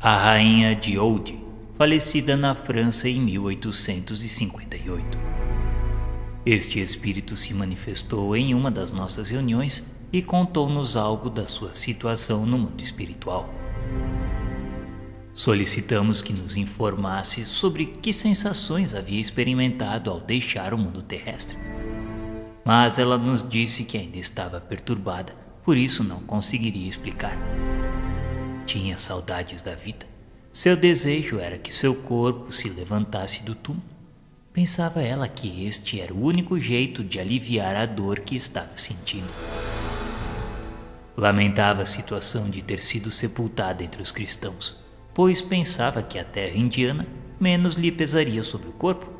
A rainha de Oude, falecida na França em 1858. Este espírito se manifestou em uma das nossas reuniões e contou-nos algo da sua situação no mundo espiritual. Solicitamos que nos informasse sobre que sensações havia experimentado ao deixar o mundo terrestre. Mas ela nos disse que ainda estava perturbada, por isso não conseguiria explicar. Tinha saudades da vida. Seu desejo era que seu corpo se levantasse do túmulo. Pensava ela que este era o único jeito de aliviar a dor que estava sentindo. Lamentava a situação de ter sido sepultada entre os cristãos, pois pensava que a terra indiana menos lhe pesaria sobre o corpo.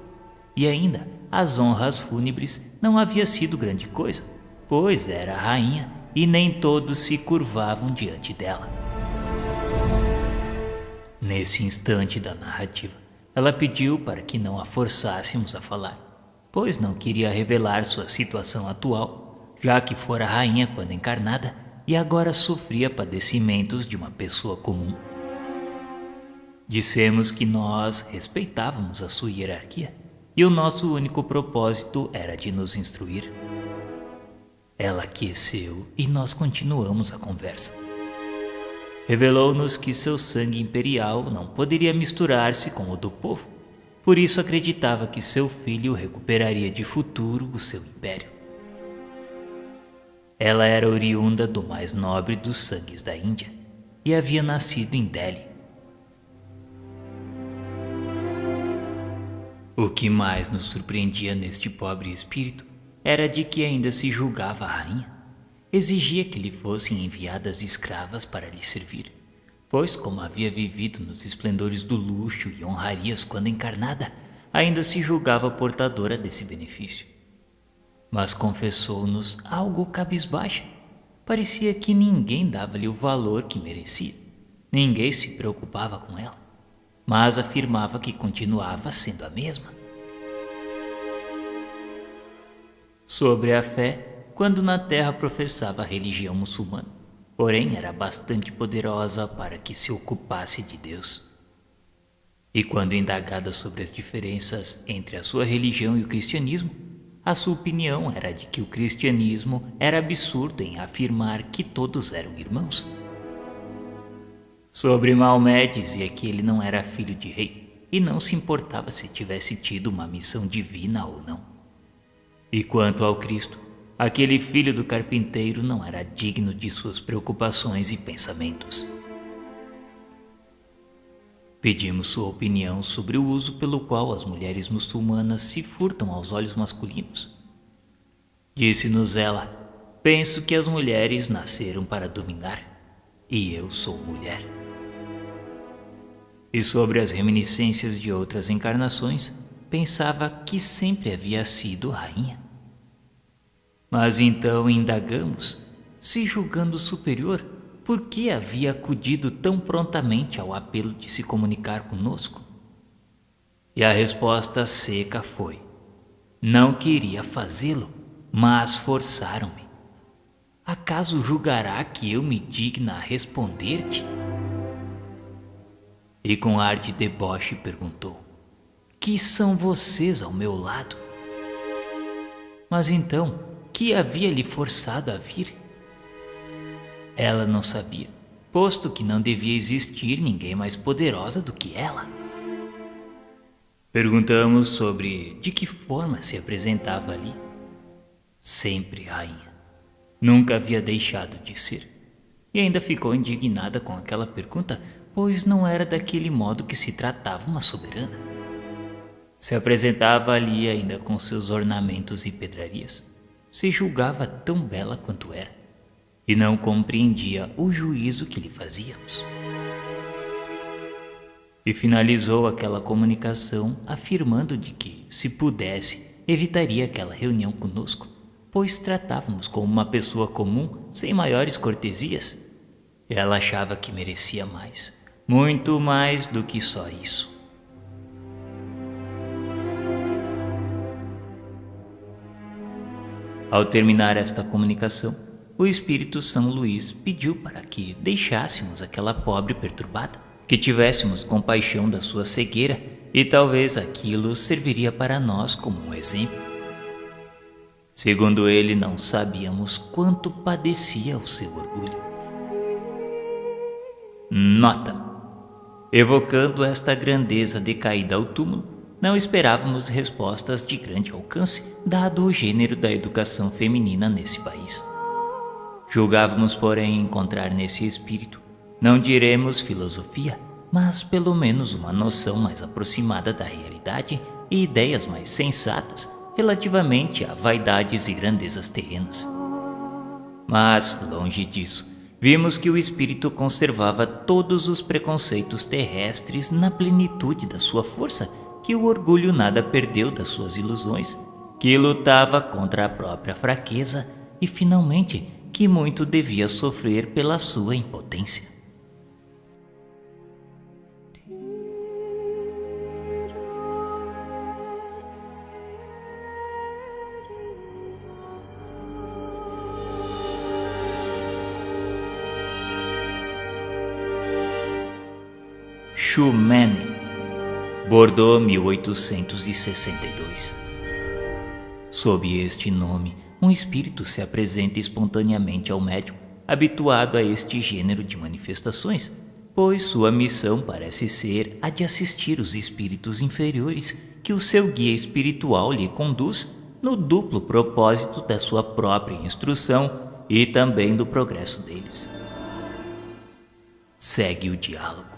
E ainda, as honras fúnebres não havia sido grande coisa, pois era a rainha e nem todos se curvavam diante dela. Nesse instante da narrativa, ela pediu para que não a forçássemos a falar, pois não queria revelar sua situação atual, já que fora rainha quando encarnada e agora sofria padecimentos de uma pessoa comum. Dissemos que nós respeitávamos a sua hierarquia e o nosso único propósito era de nos instruir. Ela aqueceu e nós continuamos a conversa. Revelou-nos que seu sangue imperial não poderia misturar-se com o do povo, por isso acreditava que seu filho recuperaria de futuro o seu império. Ela era oriunda do mais nobre dos sangues da Índia e havia nascido em Delhi. O que mais nos surpreendia neste pobre espírito era de que ainda se julgava a rainha. Exigia que lhe fossem enviadas escravas para lhe servir, pois, como havia vivido nos esplendores do luxo e honrarias quando encarnada, ainda se julgava portadora desse benefício. Mas confessou-nos algo cabisbaixa. Parecia que ninguém dava-lhe o valor que merecia. Ninguém se preocupava com ela, mas afirmava que continuava sendo a mesma. Sobre a fé, quando na terra professava a religião muçulmana, porém era bastante poderosa para que se ocupasse de Deus. E quando indagada sobre as diferenças entre a sua religião e o cristianismo, a sua opinião era de que o cristianismo era absurdo em afirmar que todos eram irmãos. Sobre Maomé dizia que ele não era filho de rei e não se importava se tivesse tido uma missão divina ou não. E quanto ao Cristo, aquele filho do carpinteiro não era digno de suas preocupações e pensamentos. Pedimos sua opinião sobre o uso pelo qual as mulheres muçulmanas se furtam aos olhos masculinos. Disse-nos ela: penso que as mulheres nasceram para dominar, e eu sou mulher. E sobre as reminiscências de outras encarnações, pensava que sempre havia sido rainha. Mas então indagamos, se julgando superior, por que havia acudido tão prontamente ao apelo de se comunicar conosco? E a resposta seca foi: não queria fazê-lo, mas forçaram-me. Acaso julgará que eu me digna a responder-te? E com ar de deboche perguntou: que são vocês ao meu lado? Mas então, que havia lhe forçado a vir? Ela não sabia, posto que não devia existir ninguém mais poderosa do que ela. Perguntamos sobre de que forma se apresentava ali. Sempre rainha. Nunca havia deixado de ser. E ainda ficou indignada com aquela pergunta, pois não era daquele modo que se tratava uma soberana. Se apresentava ali ainda com seus ornamentos e pedrarias. Se julgava tão bela quanto era, e não compreendia o juízo que lhe fazíamos. E finalizou aquela comunicação afirmando de que, se pudesse, evitaria aquela reunião conosco, pois tratávamos como uma pessoa comum, sem maiores cortesias. Ela achava que merecia mais, muito mais do que só isso. Ao terminar esta comunicação, o Espírito São Luís pediu para que deixássemos aquela pobre perturbada, que tivéssemos compaixão da sua cegueira e talvez aquilo serviria para nós como um exemplo. Segundo ele, não sabíamos quanto padecia o seu orgulho. Nota: evocando esta grandeza decaída ao túmulo, não esperávamos respostas de grande alcance, dado o gênero da educação feminina nesse país. Julgávamos, porém, encontrar nesse espírito, não diremos filosofia, mas pelo menos uma noção mais aproximada da realidade e ideias mais sensatas relativamente a vaidades e grandezas terrenas. Mas, longe disso, vimos que o espírito conservava todos os preconceitos terrestres na plenitude da sua força, que o orgulho nada perdeu das suas ilusões, que lutava contra a própria fraqueza e, finalmente, que muito devia sofrer pela sua impotência. Xumene, Bordeaux, 1862. Sob este nome, um espírito se apresenta espontaneamente ao médium, habituado a este gênero de manifestações, pois sua missão parece ser a de assistir os espíritos inferiores que o seu guia espiritual lhe conduz no duplo propósito da sua própria instrução e também do progresso deles. Segue o diálogo.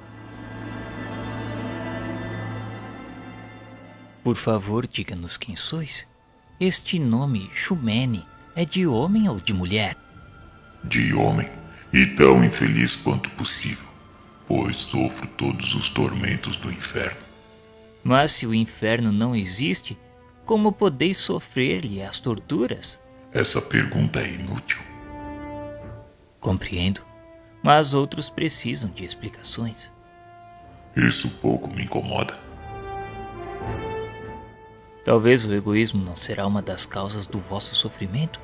Por favor, diga-nos quem sois. Este nome, Xumene, é de homem ou de mulher? De homem, e tão infeliz quanto possível, pois sofro todos os tormentos do inferno. Mas se o inferno não existe, como podeis sofrer-lhe as torturas? Essa pergunta é inútil. Compreendo, mas outros precisam de explicações. Isso pouco me incomoda. Talvez o egoísmo não será uma das causas do vosso sofrimento?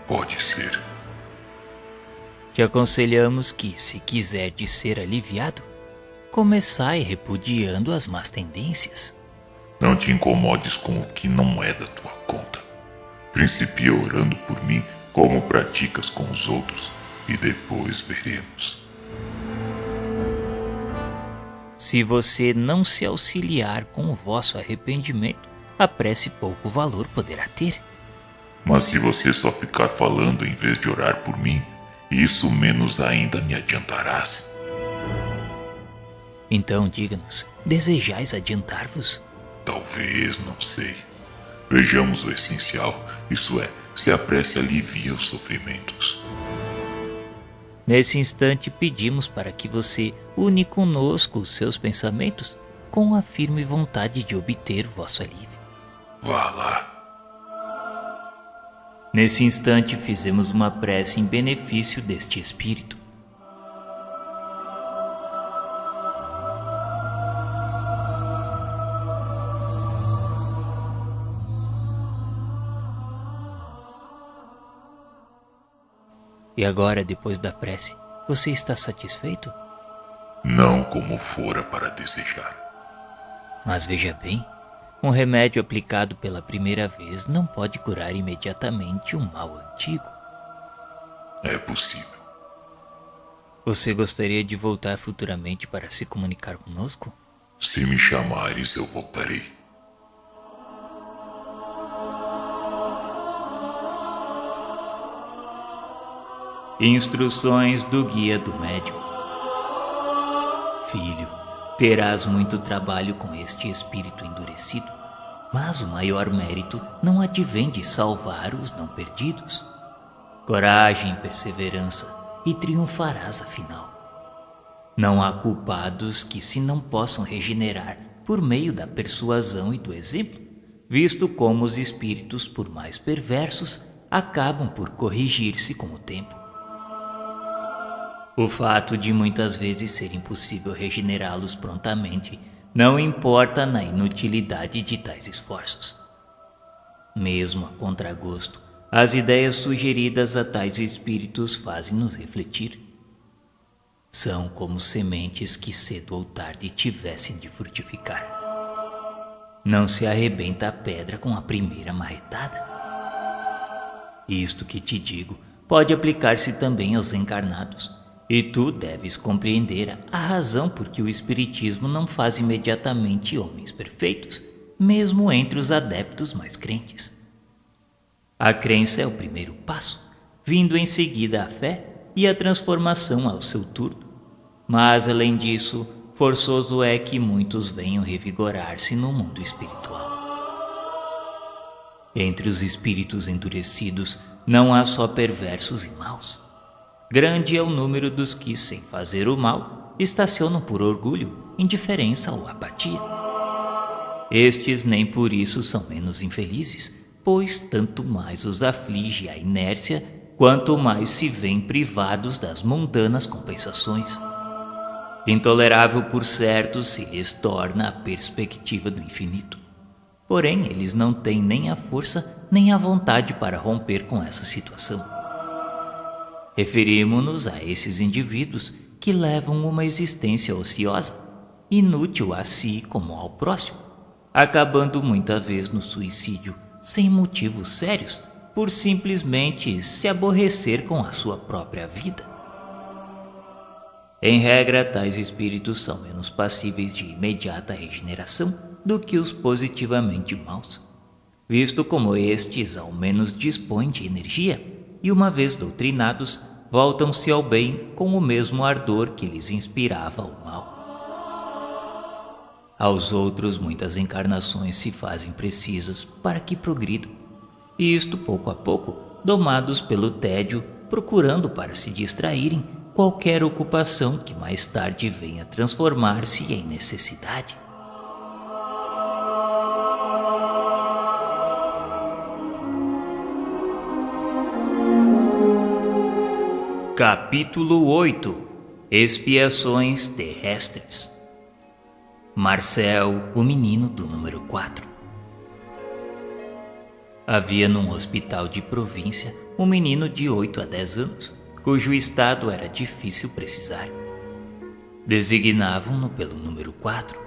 Pode ser. Te aconselhamos que, se quiserdes ser aliviado, começai repudiando as más tendências. Não te incomodes com o que não é da tua conta. Principia orando por mim como praticas com os outros, e depois veremos. Se você não se auxiliar com o vosso arrependimento, a prece pouco valor poderá ter. Mas se você só ficar falando em vez de orar por mim, isso menos ainda me adiantarás. Então diga-nos, desejais adiantar-vos? Talvez, não sei. Vejamos o essencial, isso é, se a prece alivia os sofrimentos. Nesse instante pedimos para que você une conosco os seus pensamentos com a firme vontade de obter vosso alívio. Vá lá. Nesse instante fizemos uma prece em benefício deste espírito. E agora, depois da prece, você está satisfeito? Não como fora para desejar. Mas veja bem, um remédio aplicado pela primeira vez não pode curar imediatamente um mal antigo. É possível. Você gostaria de voltar futuramente para se comunicar conosco? Se me chamares, eu voltarei. Instruções do Guia do Médium. Filho, terás muito trabalho com este espírito endurecido, mas o maior mérito não advém de salvar os não perdidos. Coragem e perseverança, e triunfarás afinal. Não há culpados que se não possam regenerar por meio da persuasão e do exemplo, visto como os espíritos, por mais perversos, acabam por corrigir-se com o tempo. O fato de muitas vezes ser impossível regenerá-los prontamente não importa na inutilidade de tais esforços. Mesmo a contragosto, as ideias sugeridas a tais espíritos fazem-nos refletir. São como sementes que cedo ou tarde tivessem de frutificar. Não se arrebenta a pedra com a primeira marretada. Isto que te digo pode aplicar-se também aos encarnados, e tu deves compreender a razão por que o Espiritismo não faz imediatamente homens perfeitos, mesmo entre os adeptos mais crentes. A crença é o primeiro passo, vindo em seguida a fé e a transformação ao seu turno. Mas, além disso, forçoso é que muitos venham revigorar-se no mundo espiritual. Entre os espíritos endurecidos não há só perversos e maus. Grande é o número dos que, sem fazer o mal, estacionam por orgulho, indiferença ou apatia. Estes nem por isso são menos infelizes, pois tanto mais os aflige a inércia, quanto mais se veem privados das mundanas compensações. Intolerável, por certo, se lhes torna a perspectiva do infinito. Porém, eles não têm nem a força nem a vontade para romper com essa situação. Referimo-nos a esses indivíduos que levam uma existência ociosa, inútil a si como ao próximo, acabando muita vez no suicídio sem motivos sérios, por simplesmente se aborrecer com a sua própria vida. Em regra, tais espíritos são menos passíveis de imediata regeneração do que os positivamente maus, visto como estes ao menos dispõem de energia e, uma vez doutrinados, voltam-se ao bem com o mesmo ardor que lhes inspirava o mal. Aos outros, muitas encarnações se fazem precisas para que progridam, e isto pouco a pouco, domados pelo tédio, procurando para se distraírem qualquer ocupação que mais tarde venha transformar-se em necessidade. Capítulo 8 – Expiações terrestres. Marcel, o menino do número 4. Havia num hospital de província um menino de 8 a 10 anos, cujo estado era difícil precisar. Designavam-no pelo número 4.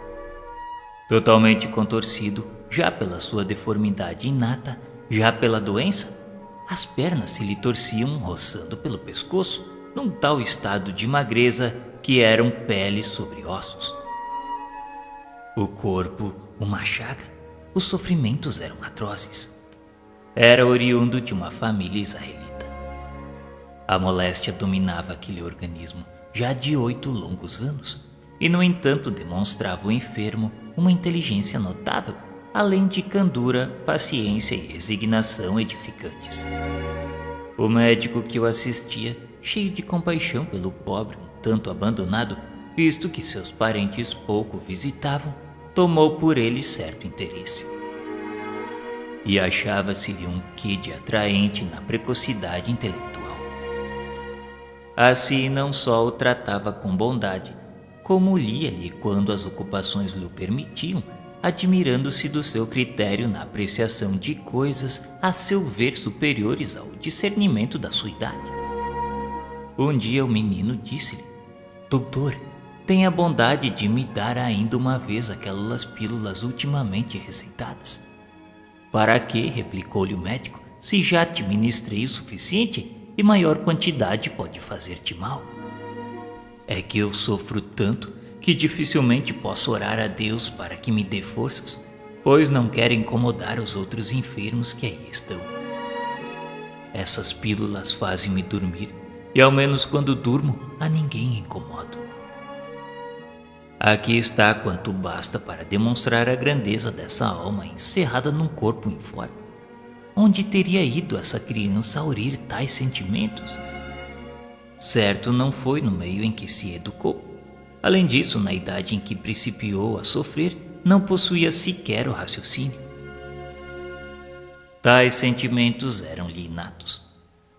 Totalmente contorcido, já pela sua deformidade inata, já pela doença, as pernas se lhe torciam roçando pelo pescoço, num tal estado de magreza que eram pele sobre ossos. O corpo, uma chaga, os sofrimentos eram atrozes. Era oriundo de uma família israelita. A moléstia dominava aquele organismo já de 8 longos anos, e no entanto demonstrava o enfermo uma inteligência notável, além de candura, paciência e resignação edificantes. O médico que o assistia, cheio de compaixão pelo pobre um tanto abandonado, visto que seus parentes pouco o visitavam, tomou por ele certo interesse. E achava-se-lhe um quê de atraente na precocidade intelectual. Assim, não só o tratava com bondade, como lia-lhe quando as ocupações lhe o permitiam, admirando-se do seu critério na apreciação de coisas a seu ver superiores ao discernimento da sua idade. Um dia o menino disse-lhe: "Doutor, tenha a bondade de me dar ainda uma vez aquelas pílulas ultimamente receitadas." "Para quê?" replicou-lhe o médico, "se já te ministrei o suficiente e maior quantidade pode fazer-te mal." "É que eu sofro tanto que dificilmente posso orar a Deus para que me dê forças, pois não quero incomodar os outros enfermos que aí estão. Essas pílulas fazem-me dormir, e ao menos quando durmo a ninguém incomodo." Aqui está quanto basta para demonstrar a grandeza dessa alma encerrada num corpo informe. Onde teria ido essa criança a aurir tais sentimentos? Certo, não foi no meio em que se educou. Além disso, na idade em que principiou a sofrer, não possuía sequer o raciocínio. Tais sentimentos eram-lhe inatos.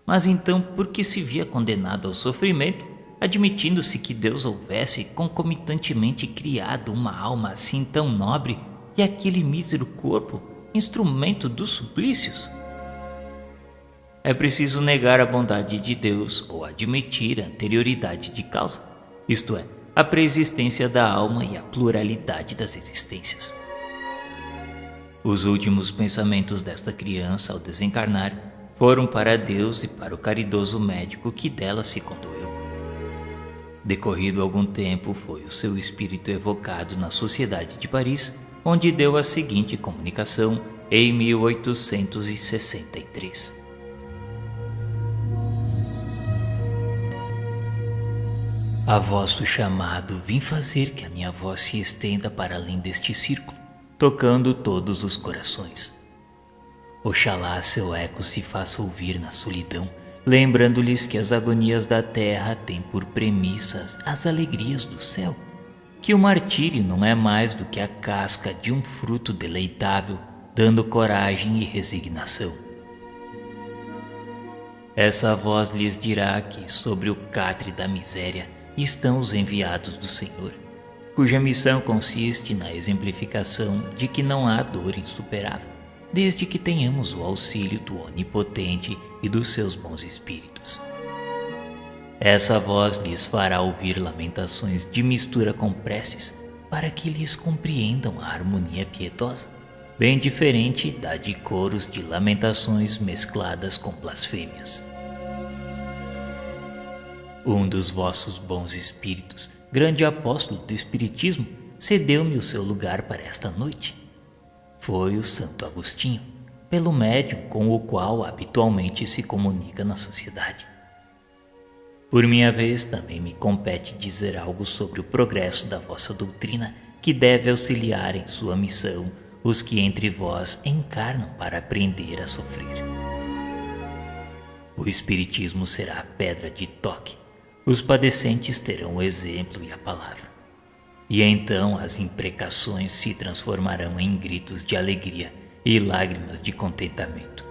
Mas então, por que se via condenado ao sofrimento, admitindo-se que Deus houvesse concomitantemente criado uma alma assim tão nobre e aquele mísero corpo, instrumento dos suplícios? É preciso negar a bondade de Deus ou admitir a anterioridade de causa, isto é, a preexistência da alma e a pluralidade das existências. Os últimos pensamentos desta criança ao desencarnar foram para Deus e para o caridoso médico que dela se condoeu. Decorrido algum tempo, foi o seu espírito evocado na Sociedade de Paris, onde deu a seguinte comunicação em 1863. A vosso chamado vim fazer que a minha voz se estenda para além deste círculo, tocando todos os corações. Oxalá seu eco se faça ouvir na solidão, lembrando-lhes que as agonias da terra têm por premissas as alegrias do céu, que o martírio não é mais do que a casca de um fruto deleitável, dando coragem e resignação. Essa voz lhes dirá que sobre o catre da miséria estão os enviados do Senhor, cuja missão consiste na exemplificação de que não há dor insuperável, desde que tenhamos o auxílio do Onipotente e dos seus bons espíritos. Essa voz lhes fará ouvir lamentações de mistura com preces, para que lhes compreendam a harmonia piedosa, bem diferente da de coros de lamentações mescladas com blasfêmias. Um dos vossos bons espíritos, grande apóstolo do Espiritismo, cedeu-me o seu lugar para esta noite. Foi o Santo Agostinho, pelo médium com o qual habitualmente se comunica na sociedade. Por minha vez, também me compete dizer algo sobre o progresso da vossa doutrina, que deve auxiliar em sua missão os que entre vós encarnam para aprender a sofrer. O Espiritismo será a pedra de toque. Os padecentes terão o exemplo e a palavra. E então as imprecações se transformarão em gritos de alegria e lágrimas de contentamento.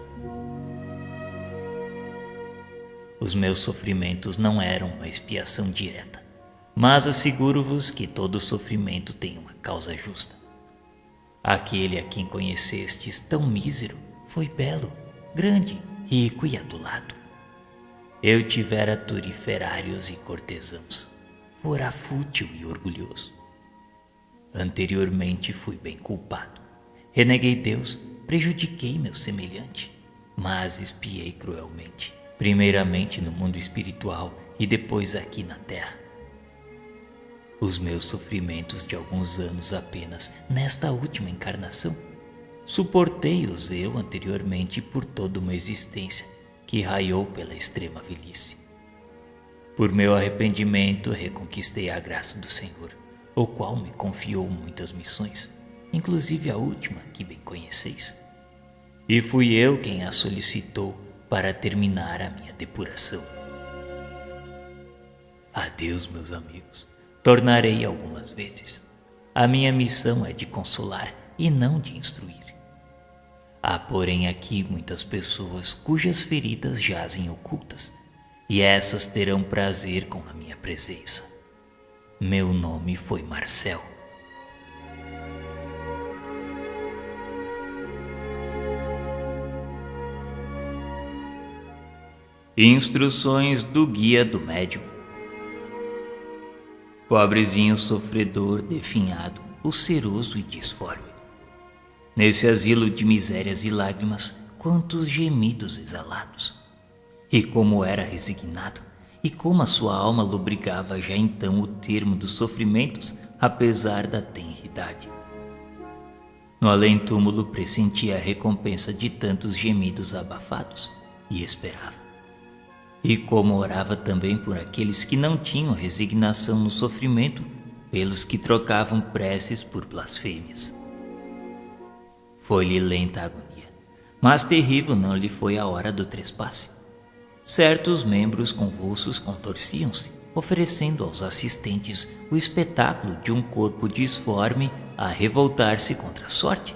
Os meus sofrimentos não eram uma expiação direta, mas asseguro-vos que todo sofrimento tem uma causa justa. Aquele a quem conhecestes tão mísero foi belo, grande, rico e adulado. Eu tivera turiferários e cortesãos, fora fútil e orgulhoso. Anteriormente fui bem culpado. Reneguei Deus, prejudiquei meu semelhante, mas espiei cruelmente, primeiramente no mundo espiritual e depois aqui na terra. Os meus sofrimentos de alguns anos apenas nesta última encarnação, suportei-os eu anteriormente por toda uma existência que raiou pela extrema velhice. Por meu arrependimento reconquistei a graça do Senhor, o qual me confiou muitas missões, inclusive a última que bem conheceis. E fui eu quem a solicitou para terminar a minha depuração. Adeus, meus amigos. Tornarei algumas vezes. A minha missão é de consolar e não de instruir. Há, porém, aqui muitas pessoas cujas feridas jazem ocultas, e essas terão prazer com a minha presença. Meu nome foi Marcel. Instruções do Guia do Médium. Pobrezinho sofredor, definhado, ulceroso e disforme. Nesse asilo de misérias e lágrimas, quantos gemidos exalados! E como era resignado, e como a sua alma lobrigava já então o termo dos sofrimentos, apesar da tenridade. No além-túmulo pressentia a recompensa de tantos gemidos abafados, e esperava. E como orava também por aqueles que não tinham resignação no sofrimento, pelos que trocavam preces por blasfêmias. Foi-lhe lenta a agonia, mas terrível não lhe foi a hora do trespasse. Certos membros convulsos contorciam-se, oferecendo aos assistentes o espetáculo de um corpo disforme a revoltar-se contra a sorte,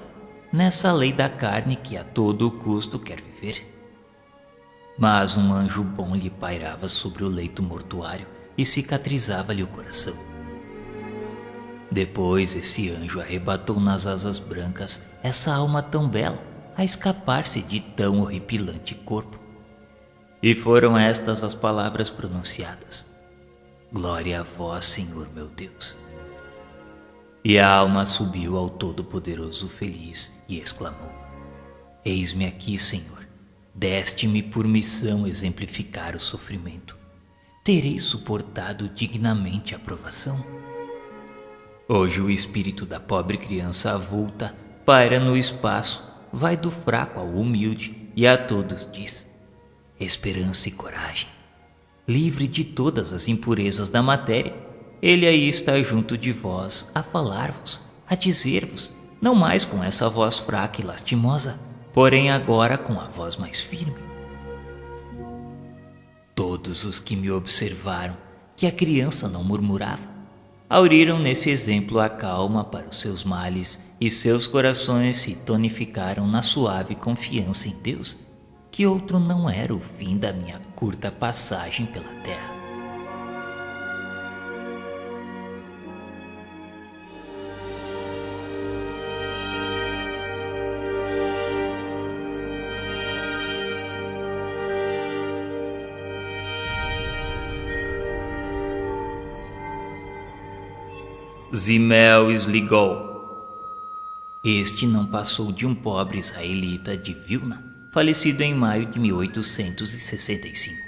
nessa lei da carne que a todo custo quer viver. Mas um anjo bom lhe pairava sobre o leito mortuário e cicatrizava-lhe o coração. Depois esse anjo arrebatou nas asas brancas essa alma tão bela a escapar-se de tão horripilante corpo. E foram estas as palavras pronunciadas: Glória a vós, Senhor meu Deus. E a alma subiu ao Todo-Poderoso feliz e exclamou: Eis-me aqui, Senhor. Deste-me por missão exemplificar o sofrimento. Terei suportado dignamente a provação? Hoje o espírito da pobre criança avulta paira no espaço, vai do fraco ao humilde e a todos diz: esperança e coragem. Livre de todas as impurezas da matéria, ele aí está junto de vós a falar-vos, a dizer-vos, não mais com essa voz fraca e lastimosa, porém agora com a voz mais firme. Todos os que me observaram que a criança não murmurava, auriram nesse exemplo a calma para os seus males e seus corações se tonificaram na suave confiança em Deus, que outro não era o fim da minha curta passagem pela terra. Zimel Sligol. Este não passou de um pobre israelita de Vilna, falecido em maio de 1865.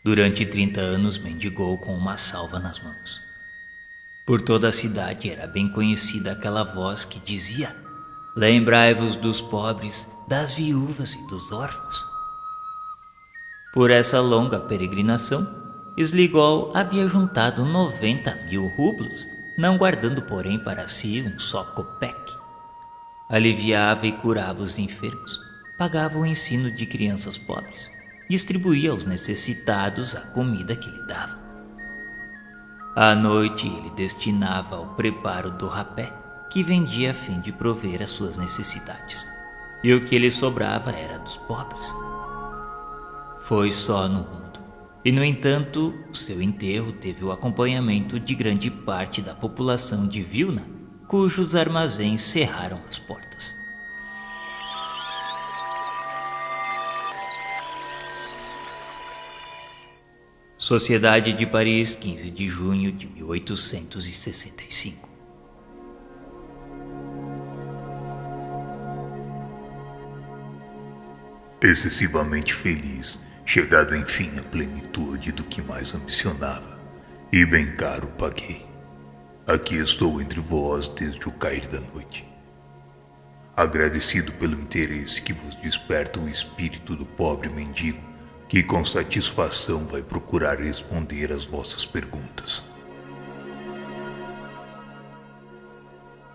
Durante 30 anos mendigou com uma salva nas mãos. Por toda a cidade era bem conhecida aquela voz que dizia: lembrai-vos dos pobres, das viúvas e dos órfãos. Por essa longa peregrinação, Sligol havia juntado 90.000 rublos, não guardando porém para si um só copeque. Aliviava e curava os enfermos, pagava o ensino de crianças pobres, distribuía aos necessitados a comida que lhe davam. À noite ele destinava ao preparo do rapé, que vendia a fim de prover as suas necessidades, e o que lhe sobrava era dos pobres. Foi só no mundo. E, no entanto, seu enterro teve o acompanhamento de grande parte da população de Vilna, cujos armazéns cerraram as portas. Sociedade de Paris, 15 de junho de 1865. Excessivamente feliz, chegado enfim à plenitude do que mais ambicionava, e bem caro paguei. Aqui estou entre vós desde o cair da noite. Agradecido pelo interesse que vos desperta o espírito do pobre mendigo, que com satisfação vai procurar responder às vossas perguntas.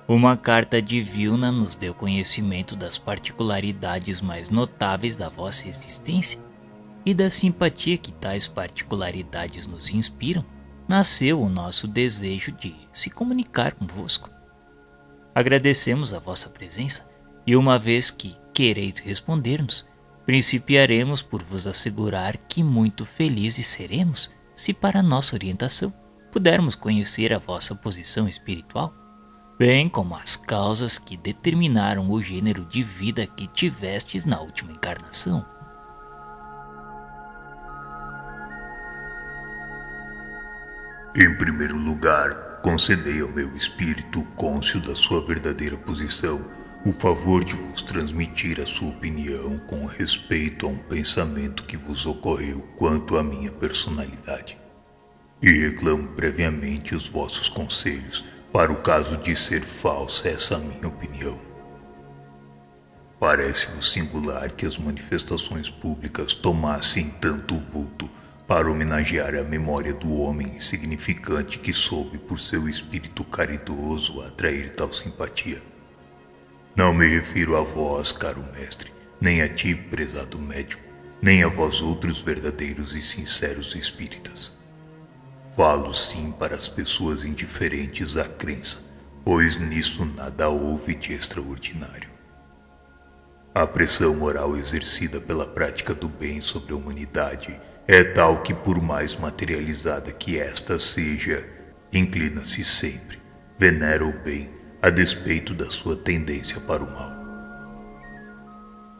Uma carta de Vilna nos deu conhecimento das particularidades mais notáveis da vossa existência, e da simpatia que tais particularidades nos inspiram, nasceu o nosso desejo de se comunicar convosco. Agradecemos a vossa presença e, uma vez que quereis responder-nos, principiaremos por vos assegurar que muito felizes seremos se para nossa orientação pudermos conhecer a vossa posição espiritual, bem como as causas que determinaram o gênero de vida que tivestes na última encarnação. Em primeiro lugar, concedei ao meu espírito cônscio da sua verdadeira posição o favor de vos transmitir a sua opinião com respeito a um pensamento que vos ocorreu quanto à minha personalidade. E reclamo previamente os vossos conselhos para o caso de ser falsa essa minha opinião. Parece-vos singular que as manifestações públicas tomassem tanto vulto para homenagear a memória do homem insignificante que soube por seu espírito caridoso atrair tal simpatia. Não me refiro a vós, caro mestre, nem a ti, prezado médium, nem a vós outros verdadeiros e sinceros espíritas. Falo sim para as pessoas indiferentes à crença, pois nisso nada houve de extraordinário. A pressão moral exercida pela prática do bem sobre a humanidade é tal que, por mais materializada que esta seja, inclina-se sempre, venera o bem, a despeito da sua tendência para o mal.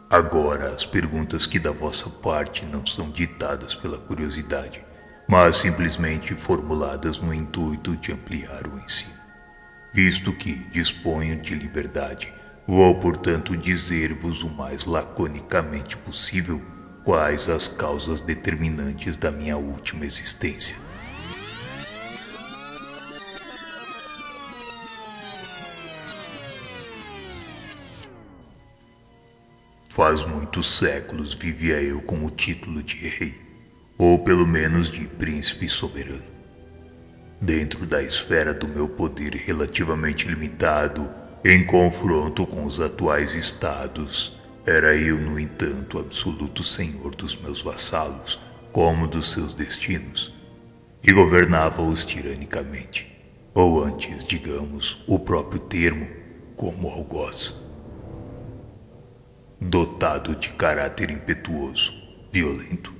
Agora, as perguntas que da vossa parte não são ditadas pela curiosidade, mas simplesmente formuladas no intuito de ampliar o ensino. Visto que disponho de liberdade, vou, portanto, dizer-vos o mais laconicamente possível quais as causas determinantes da minha última existência. Faz muitos séculos vivia eu com o título de rei, ou pelo menos de príncipe soberano. Dentro da esfera do meu poder relativamente limitado, em confronto com os atuais estados, era eu, no entanto, absoluto senhor dos meus vassalos, como dos seus destinos, e governava-os tiranicamente, ou antes, digamos, o próprio termo, como algoz. Dotado de caráter impetuoso, violento,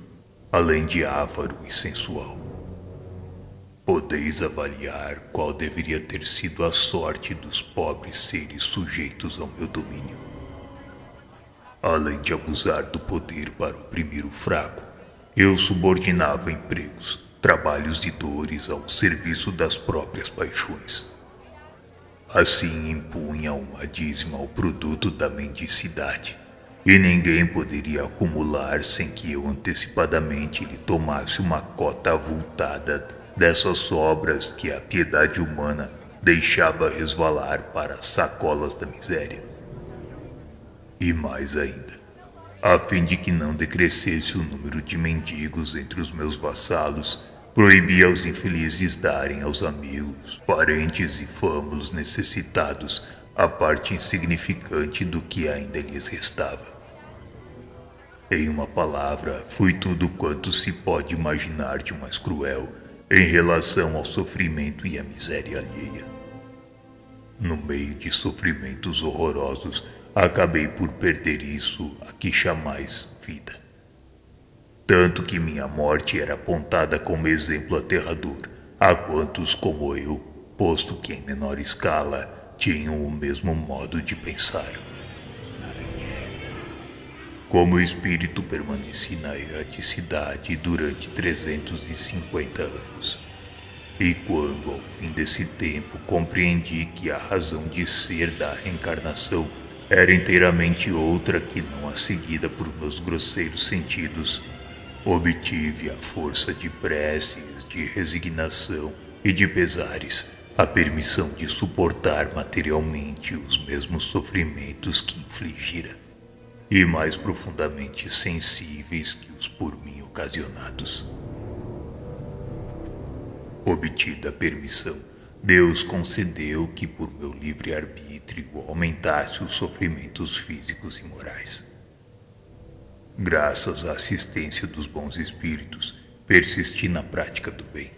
além de avaro e sensual. Podeis avaliar qual deveria ter sido a sorte dos pobres seres sujeitos ao meu domínio. Além de abusar do poder para oprimir o fraco, eu subordinava empregos, trabalhos e dores ao serviço das próprias paixões. Assim impunha uma dízima ao produto da mendicidade, e ninguém poderia acumular sem que eu antecipadamente lhe tomasse uma cota avultada dessas sobras que a piedade humana deixava resvalar para as sacolas da miséria. E mais ainda, a fim de que não decrescesse o número de mendigos entre os meus vassalos, proibia aos infelizes darem aos amigos, parentes e fâmulos necessitados a parte insignificante do que ainda lhes restava. Em uma palavra, fui tudo quanto se pode imaginar de mais cruel em relação ao sofrimento e à miséria alheia. No meio de sofrimentos horrorosos, acabei por perder isso a que chamais vida. Tanto que minha morte era apontada como exemplo aterrador a quantos como eu, posto que em menor escala, tinham o mesmo modo de pensar. Como espírito permaneci na erraticidade durante 350 anos. E quando, ao fim desse tempo, compreendi que a razão de ser da reencarnação era inteiramente outra que não a seguida por meus grosseiros sentidos, obtive à força de preces, de resignação e de pesares a permissão de suportar materialmente os mesmos sofrimentos que infligira, e mais profundamente sensíveis que os por mim ocasionados. Obtida a permissão, Deus concedeu que por meu livre-arbítrio aumentasse os sofrimentos físicos e morais. Graças à assistência dos bons espíritos, persisti na prática do bem,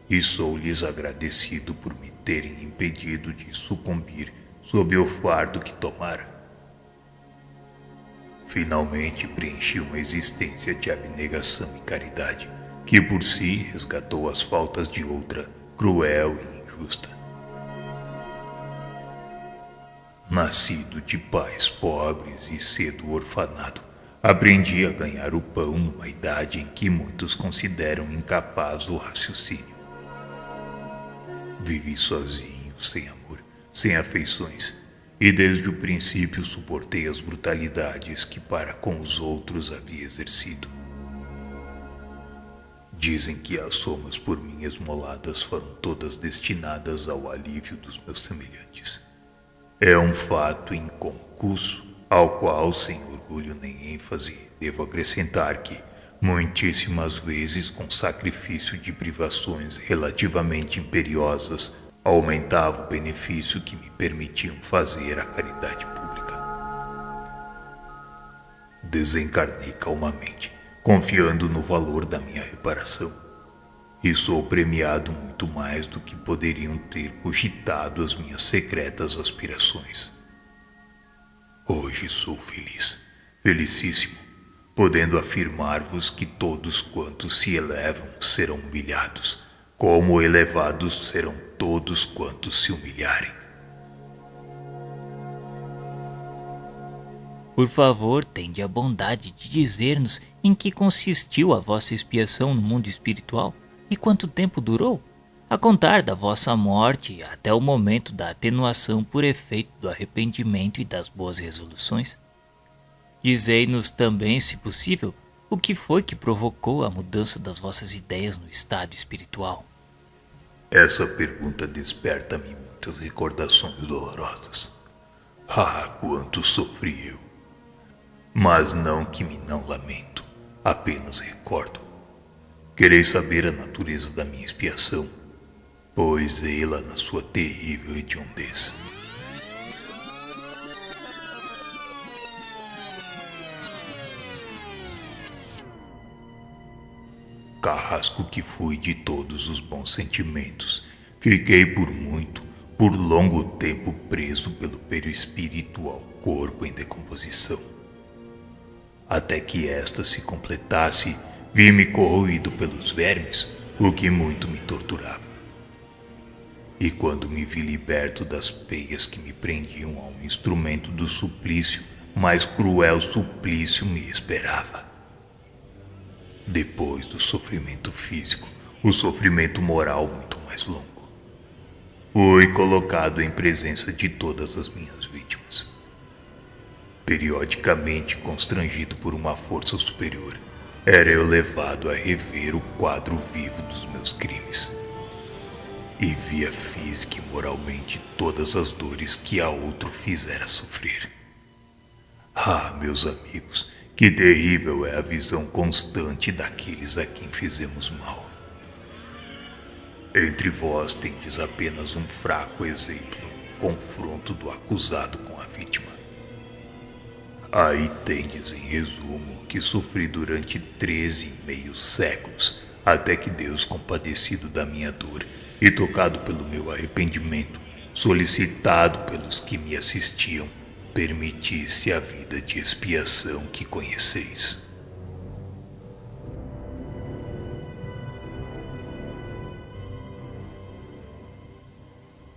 e sou-lhes agradecido por me terem impedido de sucumbir sob o fardo que tomara. Finalmente preenchi uma existência de abnegação e caridade, que por si resgatou as faltas de outra, cruel e injusta. Nascido de pais pobres e cedo orfanado, aprendi a ganhar o pão numa idade em que muitos consideram incapaz o raciocínio. Vivi sozinho, sem amor, sem afeições, e desde o princípio suportei as brutalidades que para com os outros havia exercido. Dizem que as somas por mim esmoladas foram todas destinadas ao alívio dos meus semelhantes. É um fato inconcusso, ao qual, sem orgulho nem ênfase, devo acrescentar que, muitíssimas vezes com sacrifício de privações relativamente imperiosas, aumentava o benefício que me permitiam fazer à caridade pública. Desencarnei calmamente, confiando no valor da minha reparação, e sou premiado muito mais do que poderiam ter cogitado as minhas secretas aspirações. Hoje sou feliz, felicíssimo, podendo afirmar-vos que todos quantos se elevam serão humilhados, como elevados serão todos quantos se humilharem. Por favor, tende a bondade de dizer-nos em que consistiu a vossa expiação no mundo espiritual, E quanto tempo durou? A contar da vossa morte até o momento da atenuação por efeito do arrependimento e das boas resoluções. Dizei-nos também, se possível, o que foi que provocou a mudança das vossas ideias no estado espiritual. Essa pergunta desperta-me muitas recordações dolorosas. Ah, quanto sofri eu! Mas não que me não lamento, apenas recordo. Quereis saber a natureza da minha expiação? Pois ei-la na sua terrível hediondez. Carrasco que fui de todos os bons sentimentos, fiquei por longo tempo preso pelo perispírito ao corpo em decomposição. Até que esta se completasse, vi-me corroído pelos vermes, o que muito me torturava. E quando me vi liberto das peias que me prendiam a um instrumento do suplício, mais cruel suplício me esperava. Depois do sofrimento físico, o sofrimento moral muito mais longo. Fui colocado em presença de todas as minhas vítimas. Periodicamente constrangido por uma força superior, era eu levado a rever o quadro vivo dos meus crimes. E via física e moralmente todas as dores que a outro fizera sofrer. Ah, meus amigos, que terrível é a visão constante daqueles a quem fizemos mal. Entre vós tendes apenas um fraco exemplo no confronto do acusado com a vítima. Aí tendes, em resumo, o que sofri durante 13,5 séculos, até que Deus, compadecido da minha dor e tocado pelo meu arrependimento, solicitado pelos que me assistiam, permitisse a vida de expiação que conheceis.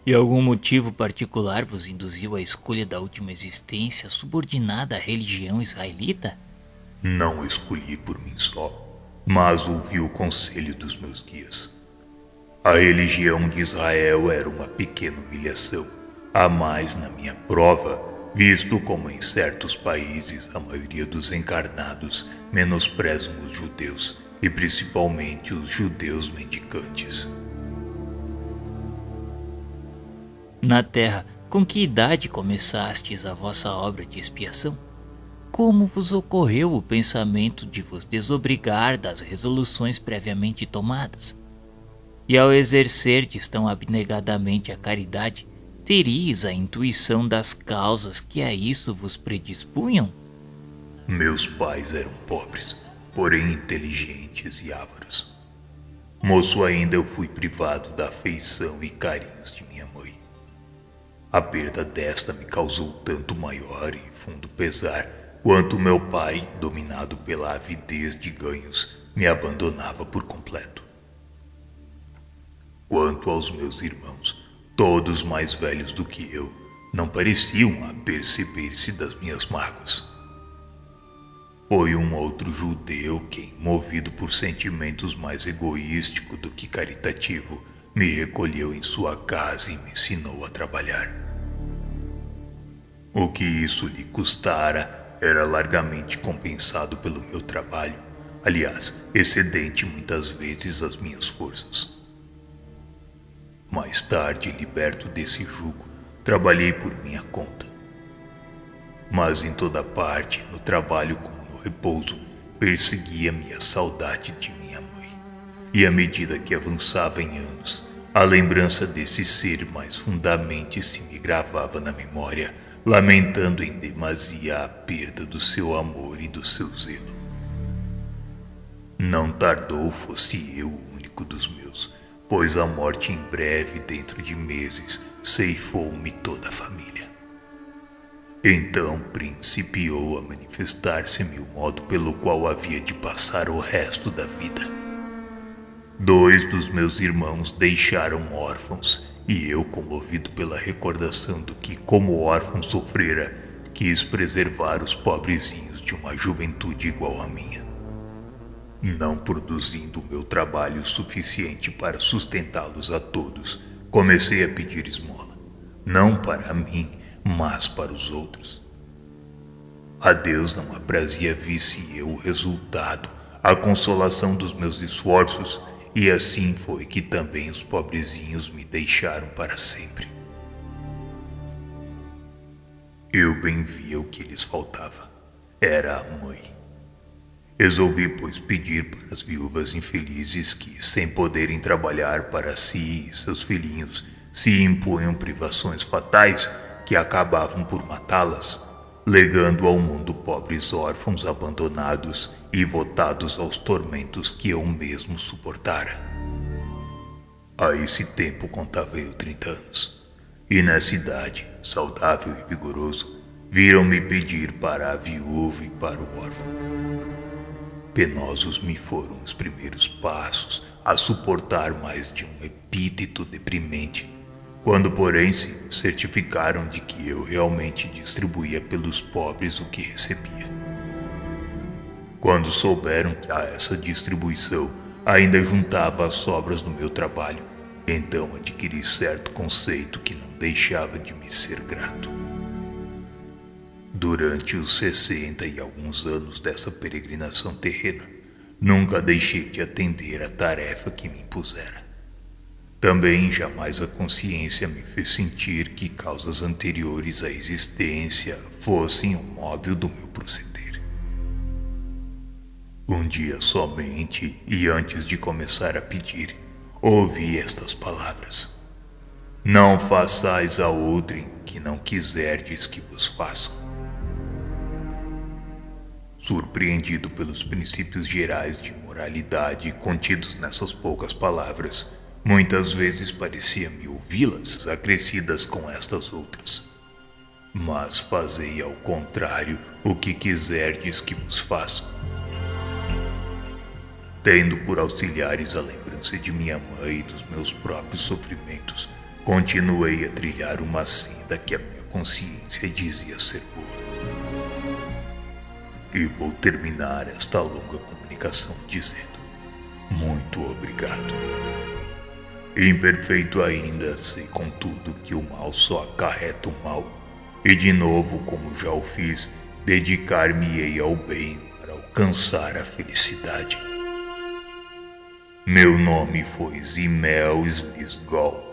E algum motivo particular vos induziu à escolha da última existência subordinada à religião israelita? Não escolhi por mim só, mas ouvi o conselho dos meus guias. A religião de Israel era uma pequena humilhação, a mais na minha prova, visto como em certos países a maioria dos encarnados menosprezam os judeus, e principalmente os judeus mendicantes. Na terra, com que idade começastes a vossa obra de expiação? Como vos ocorreu o pensamento de vos desobrigar das resoluções previamente tomadas? E ao exercerdes tão abnegadamente a caridade, teríeis a intuição das causas que a isso vos predispunham? Meus pais eram pobres, porém inteligentes e ávaros. Moço ainda eu fui privado da afeição e carinhos de minha mãe. A perda desta me causou tanto maior e fundo pesar, quanto meu pai, dominado pela avidez de ganhos, me abandonava por completo. Quanto aos meus irmãos, todos mais velhos do que eu, não pareciam aperceber-se das minhas mágoas. Foi um outro judeu quem, movido por sentimentos mais egoístico do que caritativo, me recolheu em sua casa e me ensinou a trabalhar. O que isso lhe custara era largamente compensado pelo meu trabalho, aliás, excedente muitas vezes às minhas forças. Mais tarde, liberto desse jugo, trabalhei por minha conta. Mas em toda parte, no trabalho como no repouso, perseguia-me a saudade de minha mãe. E à medida que avançava em anos, a lembrança desse ser mais fundamente se me gravava na memória, lamentando em demasia a perda do seu amor e do seu zelo. Não tardou fosse eu o único dos meus, pois a morte em breve, dentro de meses, ceifou-me toda a família. Então principiou a manifestar-se-me o modo pelo qual havia de passar o resto da vida. 2 dos meus irmãos deixaram órfãos, e eu, comovido pela recordação do que como órfão sofrera, quis preservar os pobrezinhos de uma juventude igual à minha. Não produzindo meu trabalho suficiente para sustentá-los a todos, comecei a pedir esmola, não para mim, mas para os outros. A Deus não aprazia visse eu o resultado, a consolação dos meus esforços, e assim foi que também os pobrezinhos me deixaram para sempre. Eu bem via o que lhes faltava. Era a mãe. Resolvi, pois, pedir para as viúvas infelizes que, sem poderem trabalhar para si e seus filhinhos, se impunham privações fatais que acabavam por matá-las, legando ao mundo pobres órfãos abandonados e votados aos tormentos que eu mesmo suportara. A esse tempo contava eu 30 anos, e nessa idade, saudável e vigoroso, viram-me pedir para a viúva e para o órfão. Penosos me foram os primeiros passos a suportar mais de um epíteto deprimente, quando, porém, se certificaram de que eu realmente distribuía pelos pobres o que recebia. Quando souberam que a essa distribuição ainda juntava as sobras do meu trabalho, então adquiri certo conceito que não deixava de me ser grato. Durante os 60 e alguns anos dessa peregrinação terrena, nunca deixei de atender à tarefa que me impusera. Também jamais a consciência me fez sentir que causas anteriores à existência fossem o móvel do meu proceder. Um dia somente, e antes de começar a pedir, ouvi estas palavras: não façais a outrem que não quiserdes que vos façam. Surpreendido pelos princípios gerais de moralidade contidos nessas poucas palavras, muitas vezes parecia-me ouvi-las acrescidas com estas outras: mas fazei ao contrário o que quiserdes que vos façam. Tendo por auxiliares a lembrança de minha mãe e dos meus próprios sofrimentos, continuei a trilhar uma senda que a minha consciência dizia ser boa. E vou terminar esta longa comunicação dizendo: muito obrigado. Imperfeito ainda, sei contudo que o mal só acarreta o mal, e de novo, como já o fiz, dedicar-me-ei ao bem para alcançar a felicidade. Meu nome foi Zimel Slisgol.